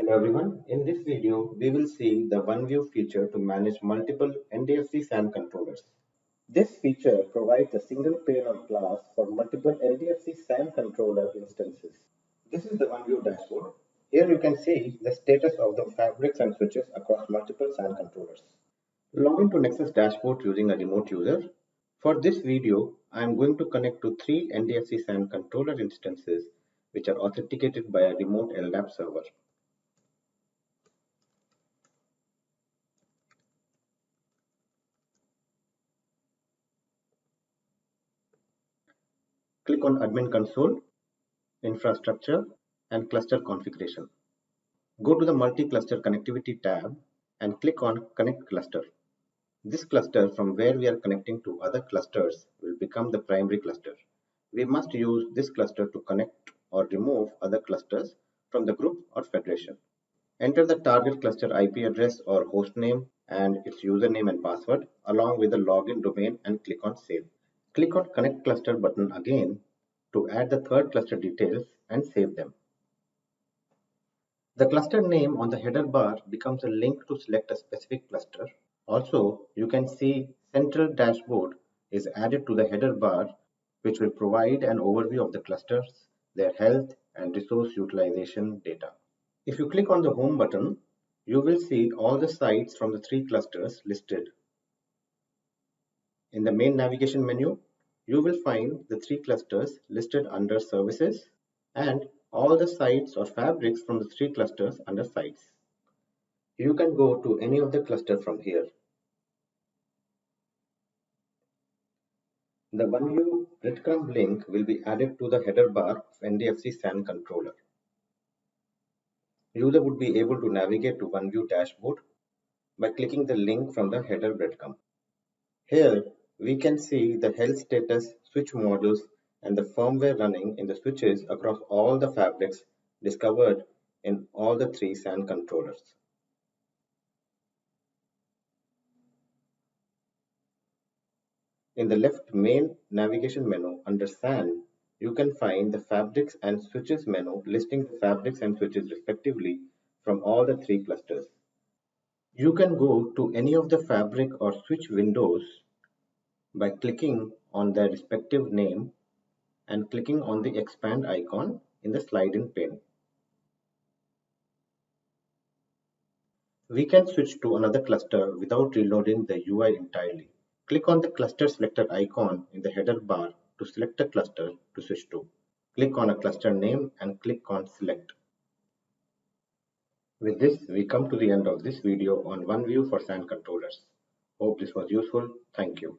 Hello everyone, in this video we will see the One View feature to manage multiple NDFC SAN controllers. This feature provides a single pane of glass for multiple NDFC SAN controller instances. This is the One View dashboard. Here you can see the status of the fabrics and switches across multiple SAN controllers. Log into Nexus dashboard using a remote user. For this video, I am going to connect to 3 NDFC SAN controller instances which are authenticated by a remote LDAP server. Click on Admin Console, Infrastructure, and Cluster Configuration. Go to the Multi-Cluster Connectivity tab and click on Connect Cluster. This cluster from where we are connecting to other clusters will become the primary cluster. We must use this cluster to connect or remove other clusters from the group or federation. Enter the target cluster IP address or host name and its username and password along with the login domain and click on Save. Click on Connect Cluster button again to add the third cluster details and save them. The cluster name on the header bar becomes a link to select a specific cluster. Also, you can see Central Dashboard is added to the header bar, which will provide an overview of the clusters, their health, and resource utilization data. If you click on the Home button, you will see all the sites from the 3 clusters listed. In the main navigation menu, you will find the 3 clusters listed under Services and all the sites or fabrics from the 3 clusters under Sites. You can go to any of the clusters from here. The OneView breadcrumb link will be added to the header bar of NDFC SAN controller. User would be able to navigate to OneView dashboard by clicking the link from the header breadcrumb. Here, we can see the health status, switch models, and the firmware running in the switches across all the fabrics discovered in all the 3 SAN controllers. In the left main navigation menu under SAN, you can find the fabrics and switches menu listing the fabrics and switches respectively from all the 3 clusters. You can go to any of the fabric or switch windows by clicking on their respective name and clicking on the expand icon in the slide-in pane. We can switch to another cluster without reloading the UI entirely. Click on the cluster selector icon in the header bar to select a cluster to switch to. Click on a cluster name and click on select. With this, we come to the end of this video on OneView for SAN controllers. Hope this was useful. Thank you.